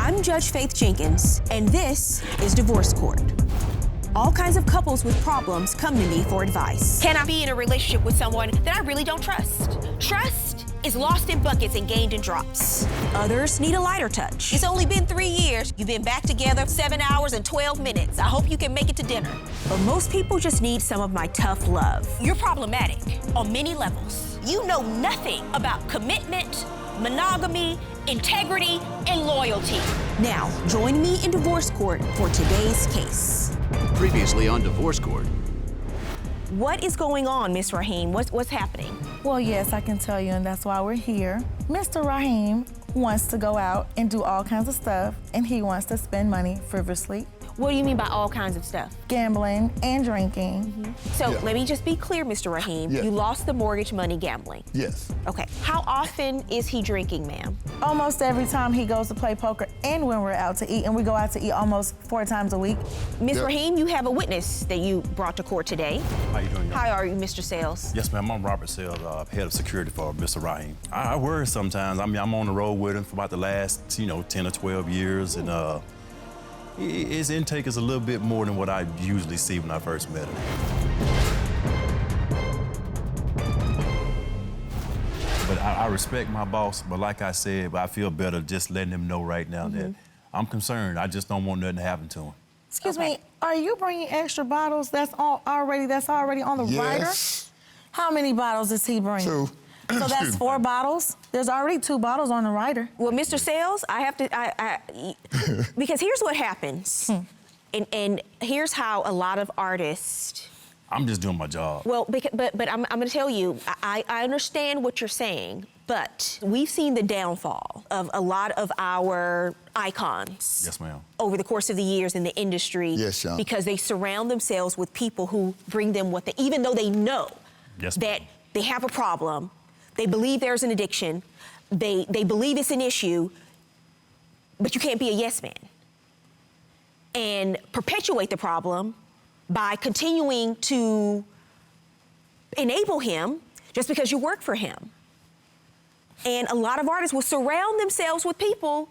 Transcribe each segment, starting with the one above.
I'm Judge Faith Jenkins, and this is Divorce Court. All kinds of couples with problems come to me for advice. Can I be in a relationship with someone that I really don't trust? Trust is lost in buckets and gained in drops. Others need a lighter touch. It's only been 3 years. You've been back together 7 hours and 12 minutes. I hope you can make it to dinner. But most people just need some of my tough love. You're problematic on many levels. You know nothing about commitment, monogamy, integrity, and loyalty. Now, join me in Divorce Court for today's case. Previously on Divorce Court. What is going on, Miss Raheem? What's happening? Well, yes, I can tell you, and that's why we're here. Mr. Raheem wants to go out and do all kinds of stuff, and he wants to spend money frivolously. What do you mean by all kinds of stuff? Gambling and drinking. So let me just be clear, Mr. Raheem. Yeah. You lost the mortgage money gambling. Yes. Okay. How often is he drinking, ma'am? Almost every time he goes to play poker and when we're out to eat, and we go out to eat almost 4 times a week. Ms. Yep. Raheem, you have a witness that you brought to court today. How you doing, y'all? How are you, Mr. Sales? Yes, ma'am. I'm Robert Sales, head of security for Mr. Raheem. I worry sometimes. I mean, I'm on the road with him for about the last, 10 or 12 years, and his intake is a little bit more than what I usually see when I first met him. But I respect my boss, but like I said, I feel better just letting him know right now that I'm concerned. I just don't want nothing to happen to him. Excuse me, are you bringing extra bottles that's already on the rider? Yes. How many bottles is he bringing? 2. So that's 4 bottles? There's already 2 bottles on the rider. Well, Mr. Sales, I have to, because here's what happens. And here's how a lot of artists. I'm just doing my job. Well, but I'm going to tell you, I understand what you're saying, but we've seen the downfall of a lot of our icons. Yes, ma'am. Over the course of the years in the industry. Yes, Sean. Because they surround themselves with people who bring them what they, even though they know Yes, that ma'am. they have a problem, they believe there's an addiction, they believe it's an issue, but you can't be a yes man and perpetuate the problem by continuing to enable him just because you work for him. And a lot of artists will surround themselves with people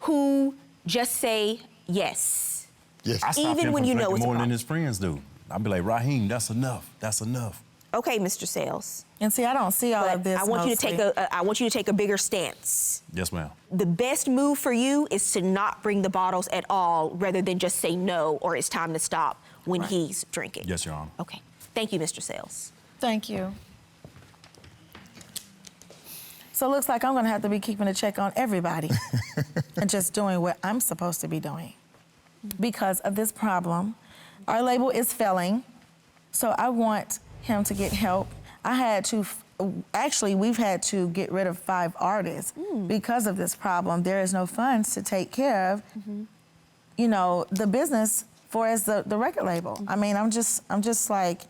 who just say yes. Yes. I stop Even him when from you know drinking it's a more than problem. his friends do. I'll be like, Raheem, that's enough. That's enough. Okay, Mr. Sales. And see, I don't see all But of this. I want you to mostly. take a bigger stance. Yes, ma'am. The best move for you is to not bring the bottles at all rather than just say no or it's time to stop when he's drinking. Yes, Your Honor. Okay. Thank you, Mr. Sales. Thank you. So it looks like I'm gonna have to be keeping a check on everybody and just doing what I'm supposed to be doing. Because of this problem, our label is failing, so I want him to get help. We've had to get rid of 5 artists because of this problem. There is no funds to take care of, the business for as the record label. I mean, I'm just like,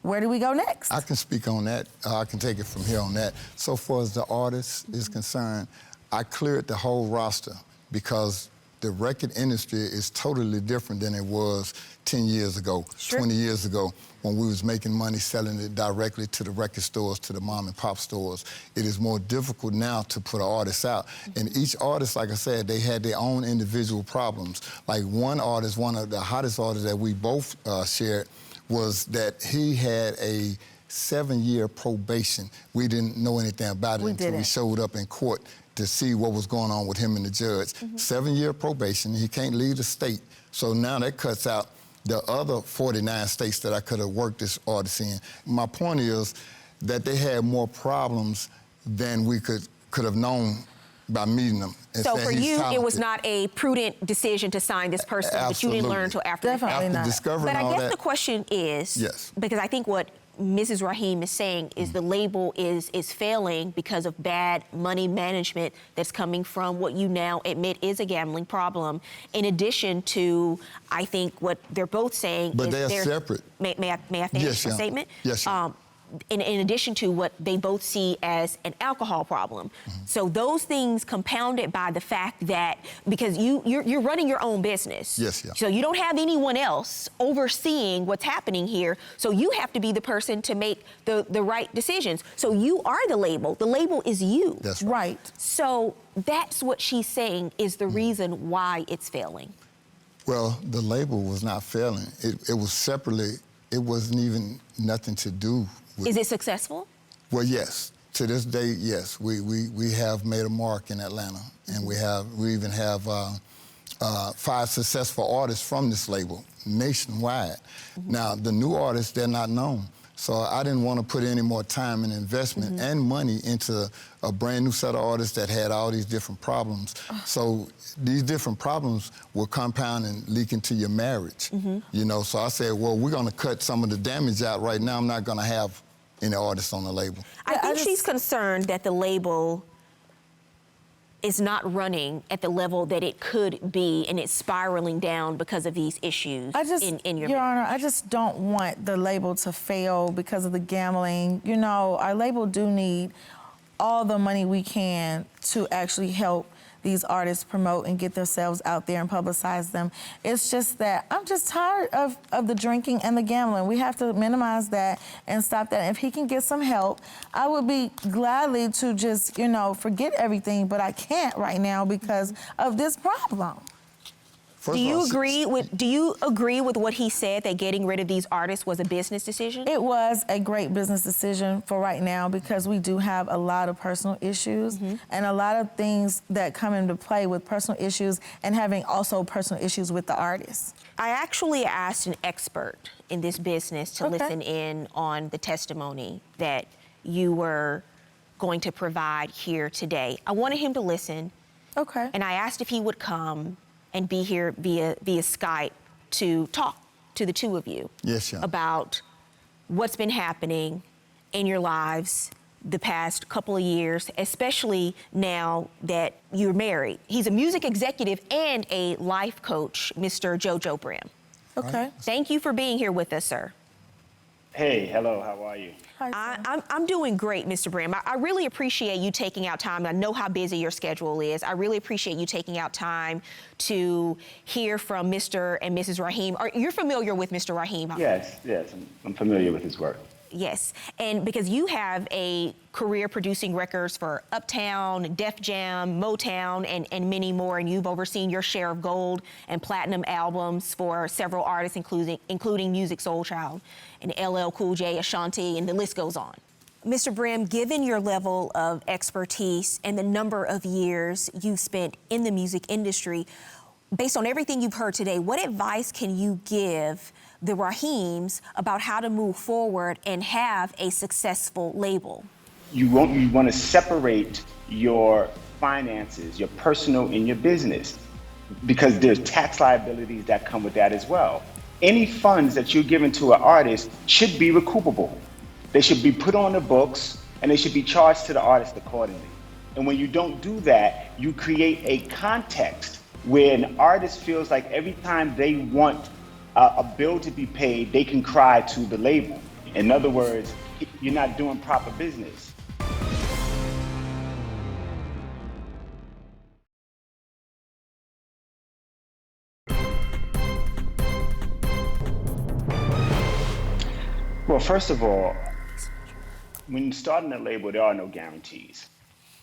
where do we go next? I can speak on that. I can take it from here on that. So far as the artist is concerned, I cleared the whole roster because the record industry is totally different than it was 10 years ago, 20 years ago, when we was making money selling it directly to the record stores, to the mom and pop stores. It is more difficult now to put an artist out. And each artist, like I said, they had their own individual problems. Like one artist, one of the hottest artists that we both shared, was that he had a 7-year probation. We didn't know anything about it until we showed up in court to see what was going on with him and the judge. 7-year probation, he can't leave the state. So now that cuts out the other 49 states that I could have worked this artist in. My point is that they had more problems than we could have known by meeting them. So for you, it was not a prudent decision to sign this person that you didn't learn until after the fact. Definitely not. Discovering But I all guess that, the question is, because I think what Mrs. Raheem is saying is the label is failing because of bad money management that's coming from what you now admit is a gambling problem. In addition to, I think what they're both saying but is they're separate. May I finish my statement? Yes, in addition to what they both see as an alcohol problem. So those things compounded by the fact that, because you're running your own business. Yes, yeah. So you don't have anyone else overseeing what's happening here. So you have to be the person to make the right decisions. So you are the label. The label is you. That's Right. So that's what she's saying is the reason why it's failing. Well, the label was not failing. It was separately. It wasn't even nothing to do with. Is it successful? Well, yes. To this day, yes. We have made a mark in Atlanta, and we even have 5 successful artists from this label nationwide. Now, the new artists, they're not known. So I didn't want to put any more time and investment and money into a brand new set of artists that had all these different problems. So these different problems will compound and leak into your marriage. You know, so I said, well, we're going to cut some of the damage out right now. I'm not going to have any artists on the label. I think she's concerned that the label is not running at the level that it could be, and it's spiraling down because of these issues in your Your Honor, I just don't want the label to fail because of the gambling. You know, our label do need all the money we can to actually help these artists promote and get themselves out there and publicize them. It's just that I'm just tired of the drinking and the gambling. We have to minimize that and stop that. If he can get some help, I would be gladly to just, you know, forget everything, but I can't right now because of this problem. Do you agree with what he said, that getting rid of these artists was a business decision? It was a great business decision for right now because we do have a lot of personal issues and a lot of things that come into play with personal issues and having also personal issues with the artists. I actually asked an expert in this business to listen in on the testimony that you were going to provide here today. I wanted him to listen. Okay. And I asked if he would come and be here via Skype to talk to the two of you about what's been happening in your lives the past couple of years, especially now that you're married. He's a music executive and a life coach, Mr. Jojo Brim. Okay. Thank you for being here with us, sir. Hey, hello, how are you? Hi, I'm doing great, Mr. Brim. I really appreciate you taking out time. I know how busy your schedule is. I really appreciate you taking out time to hear from Mr. and Mrs. Raheem. You're familiar with Mr. Raheem? Yes, I'm familiar with his work. Yes, and because you have a career producing records for Uptown, Def Jam, Motown, and many more, and you've overseen your share of gold and platinum albums for several artists, including Music Soul Child and LL Cool J, Ashanti, and the list goes on. Mr. Brim, given your level of expertise and the number of years you've spent in the music industry, based on everything you've heard today, what advice can you give the Raheems about how to move forward and have a successful label? You want to separate your finances, your personal and your business, because there's tax liabilities that come with that as well. Any funds that you're giving to an artist should be recoupable. They should be put on the books and they should be charged to the artist accordingly. And when you don't do that, you create a context where an artist feels like every time they want a bill to be paid, they can cry to the label. In other words, you're not doing proper business. Well, first of all, when you start in a label, there are no guarantees.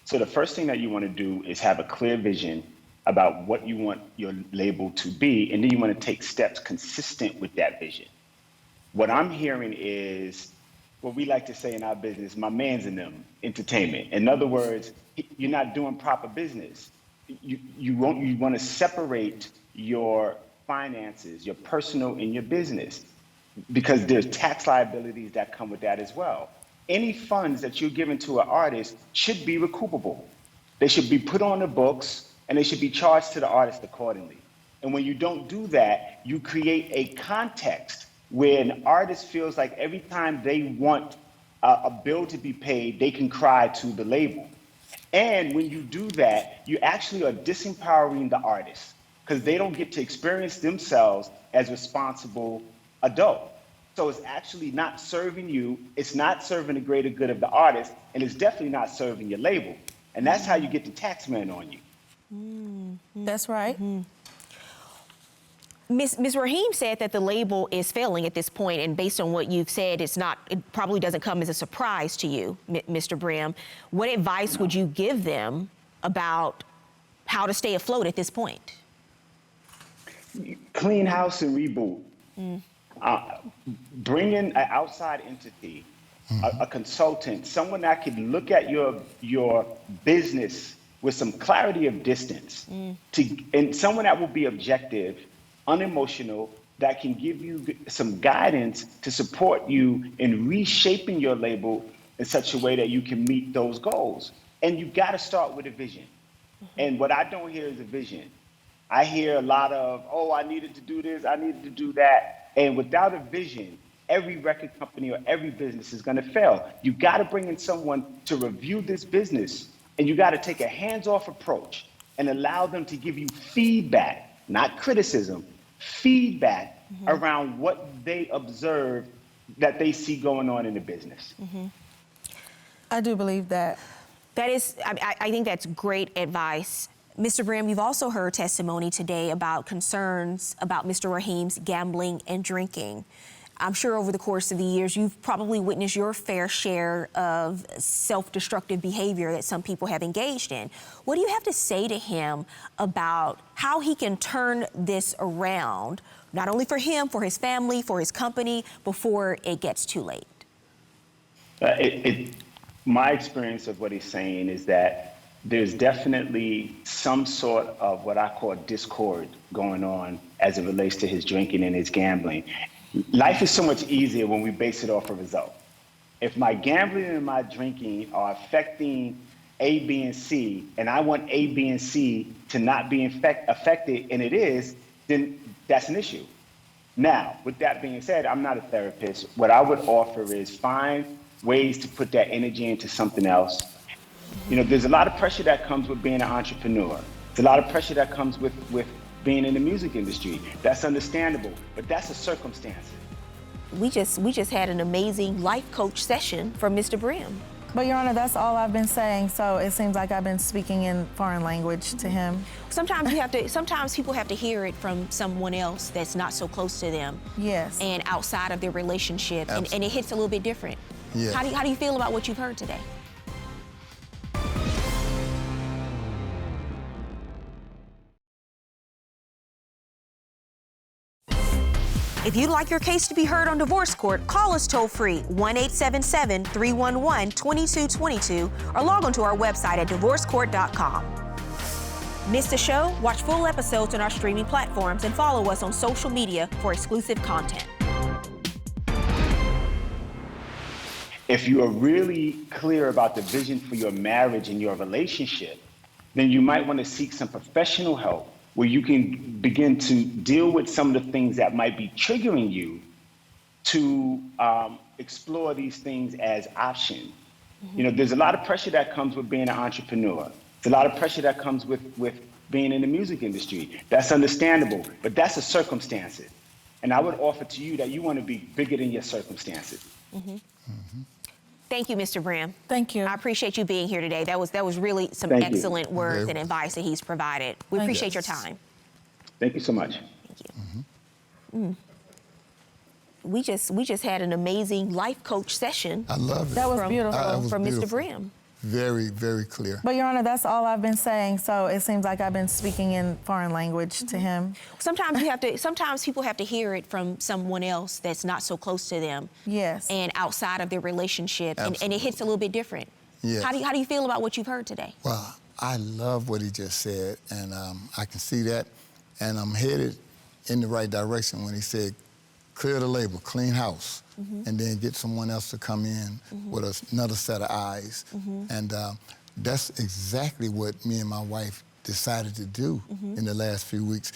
So the first thing that you want to do is have a clear vision about what you want your label to be, and then you want to take steps consistent with that vision. What I'm hearing is what we like to say in our business, my man's in them, entertainment. In other words, you're not doing proper business. You want to separate your finances, your personal and your business, because there's tax liabilities that come with that as well. Any funds that you're giving to an artist should be recoupable. They should be put on the books and they should be charged to the artist accordingly. And when you don't do that, you create a context where an artist feels like every time they want a bill to be paid, they can cry to the label. And when you do that, you actually are disempowering the artist because they don't get to experience themselves as responsible adults. So it's actually not serving you, it's not serving the greater good of the artist, and it's definitely not serving your label. And that's how you get the tax man on you. That's right. Ms. Raheem said that the label is failing at this point, and based on what you've said, it probably doesn't come as a surprise to you, Mr. Brim. What advice would you give them about how to stay afloat at this point? Clean house and reboot. Bring in an outside entity, a consultant, someone that can look at your business with some clarity of distance, and someone that will be objective, unemotional, that can give you some guidance to support you in reshaping your label in such a way that you can meet those goals. And you got to start with a vision. And what I don't hear is a vision. I hear a lot of, oh, I needed to do this, I needed to do that. And without a vision, every record company or every business is going to fail. You got to bring in someone to review this business, and you got to take a hands-off approach and allow them to give you feedback, not criticism, feedback around what they observe that they see going on in the business. I do believe that. That is, I think that's great advice. Mr. Brim, you've also heard testimony today about concerns about Mr. Raheem's gambling and drinking. I'm sure over the course of the years, you've probably witnessed your fair share of self-destructive behavior that some people have engaged in. What do you have to say to him about how he can turn this around, not only for him, for his family, for his company, before it gets too late? My experience of what he's saying is that there's definitely some sort of what I call discord going on as it relates to his drinking and his gambling. Life is so much easier when we base it off a result. If my gambling and my drinking are affecting A, B, and C, and I want A, B, and C to not be affected, and it is, then that's an issue. Now, with that being said, I'm not a therapist. What I would offer is find ways to put that energy into something else. You know, there's a lot of pressure that comes with being an entrepreneur. There's a lot of pressure that comes with being in the music industry. That's understandable, but that's a circumstance. We just had an amazing life coach session from Mr. Brim. But Your Honor, that's all I've been saying, so it seems like I've been speaking in foreign language to him. Sometimes people have to hear it from someone else that's not so close to them. Yes. And outside of their relationship, and it hits a little bit different. Yes. How do you feel about what you've heard today? If you'd like your case to be heard on divorce court, call us toll-free 1-877-311-2222 or log on to our website at divorcecourt.com. Miss the show? Watch full episodes on our streaming platforms and follow us on social media for exclusive content. If you are really clear about the vision for your marriage and your relationship, then you might want to seek some professional help where you can begin to deal with some of the things that might be triggering you to explore these things as options. You know, there's a lot of pressure that comes with being an entrepreneur. There's a lot of pressure that comes with being in the music industry. That's understandable, but that's a circumstance. And I would offer to you that you want to be bigger than your circumstances. Thank you, Mr. Brim. Thank you. I appreciate you being here today. That was really some Thank you. excellent words and advice that he's provided. We appreciate your time. Thank you so much. Thank you. We just had an amazing life coach session. I love it. That was beautiful. That was from Mr. beautiful. Brim. Very, very clear. But Your Honor, that's all I've been saying, so it seems like I've been speaking in foreign language to him. Sometimes people have to hear it from someone else that's not so close to them. Yes. And outside of their relationship, and it hits a little bit different. Yes. How do you feel about what you've heard today? Well, I love what he just said, and I can see that, and I'm headed in the right direction when he said, clear the label, clean house, and then get someone else to come in with another set of eyes. And that's exactly what me and my wife decided to do in the last few weeks.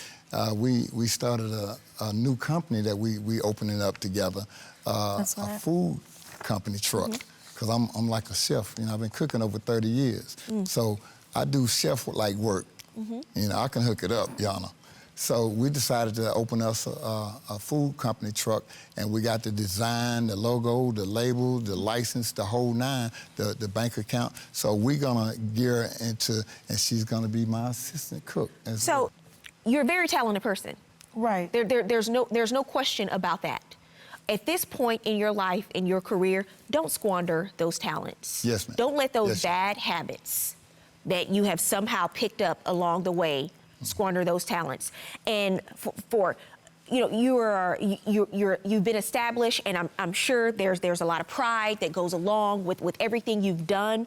We started a new company that we opening up together, That's right. a food company truck, because I'm like a chef. You know, I've been cooking over 30 years. So I do chef-like work. You know, I can hook it up, Yana. So we decided to open us a food company truck, and we got the design, the logo, the label, the license, the whole nine, the bank account. So we're gonna gear into, and she's gonna be my assistant cook. So you're a very talented person. Right. There's no question about that. At this point in your life, in your career, don't squander those talents. Yes, ma'am. Don't let those Yes, ma'am. bad habits that you have somehow picked up along the way squander those talents. And you've been established, and I'm sure there's a lot of pride that goes along with everything you've done,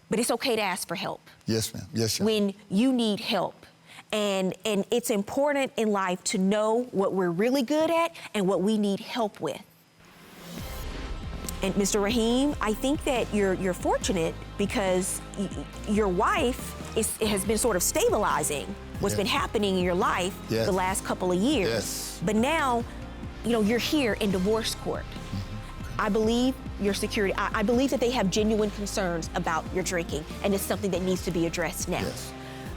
but it's okay to ask for help. Yes, ma'am. Yes, ma'am. When you need help. And it's important in life to know what we're really good at and what we need help with. And Mr. Raheem, I think that you're fortunate because your wife has been sort of stabilizing what's been happening in your life the last couple of years. Yes. But now, you're here in divorce court. I believe your security, I believe that they have genuine concerns about your drinking, and it's something that needs to be addressed now. Yes.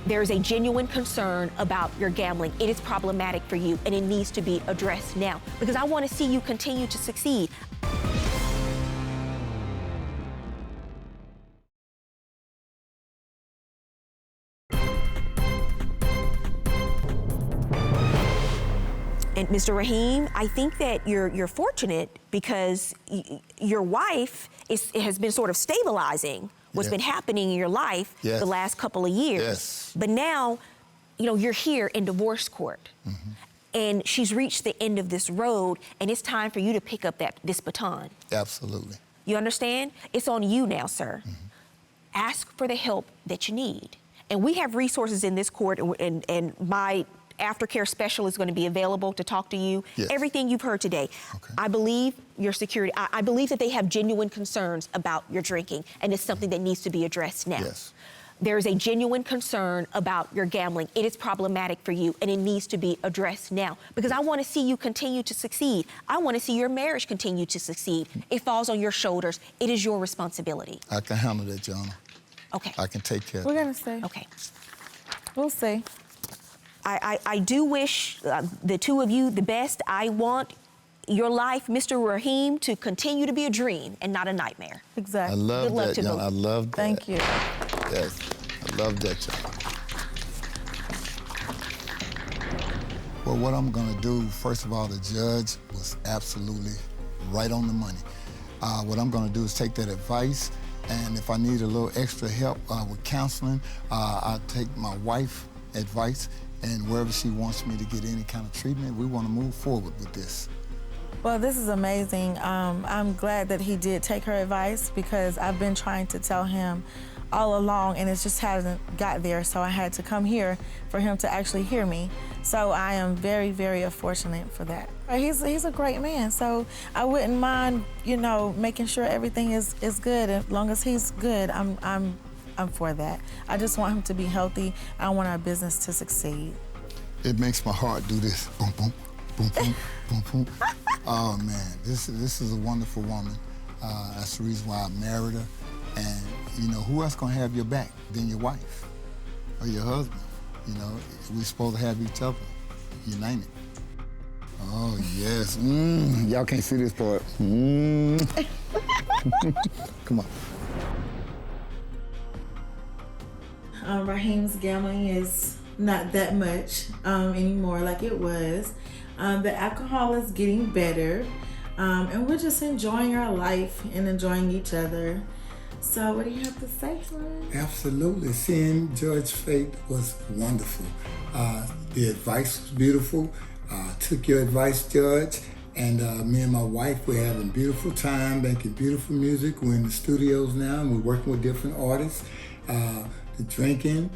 There's a genuine concern about your gambling. It is problematic for you, and it needs to be addressed now because I want to see you continue to succeed. And Mr. Raheem, I think that you're fortunate because your wife has been sort of stabilizing what's been happening in your life the last couple of years. Yes. But now, you're here in divorce court. And she's reached the end of this road, and it's time for you to pick up this baton. Absolutely. You understand? It's on you now, sir. Ask for the help that you need. And we have resources in this court, and my aftercare specialist is going to be available to talk to you. Yes. Everything you've heard today. Okay. I believe your security, I believe that they have genuine concerns about your drinking, and it's something that needs to be addressed now. Yes. There's a genuine concern about your gambling. It is problematic for you, and it needs to be addressed now because I want to see you continue to succeed. I want to see your marriage continue to succeed. It falls on your shoulders. It is your responsibility. I can handle that, Jonna. Okay. I can take care of We're it. gonna see. Okay. We'll see. I do wish the two of you the best. I want your life, Mr. Raheem, to continue to be a dream and not a nightmare. I Exactly. love Good luck that, to Jonna. both. I love that. Thank you. Yes, I love that, Jonna. Well, what I'm gonna do, first of all, the judge was absolutely right on the money. What I'm gonna do is take that advice, and if I need a little extra help with counseling, I'll take my wife's advice, and wherever she wants me to get any kind of treatment, we wanna move forward with this. Well, this is amazing. I'm glad that he did take her advice because I've been trying to tell him all along and it just hasn't got there. So I had to come here for him to actually hear me. So I am very, very fortunate for that. He's a great man. So I wouldn't mind, making sure everything is good. As long as he's good, I'm for that. I just want him to be healthy. I want our business to succeed. It makes my heart do this. Boom, boom, boom, boom, boom, boom. Oh man, this is a wonderful woman. That's the reason why I married her. And who else gonna have your back than your wife or your husband? We're supposed to have each other. You name it. Oh yes. Y'all can't see this part. Come on. Raheem's gambling is not that much anymore like it was. The alcohol is getting better, and we're just enjoying our life and enjoying each other. So what do you have to say, hon? Absolutely. Seeing Judge Fate was wonderful. The advice was beautiful. Took your advice, Judge, and me and my wife, we're having a beautiful time, making beautiful music. We're in the studios now, and we're working with different artists. The drinking,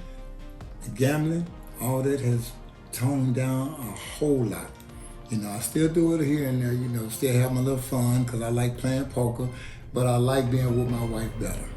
the gambling, all that has toned down a whole lot. I still do it here and there, still have my little fun because I like playing poker, but I like being with my wife better.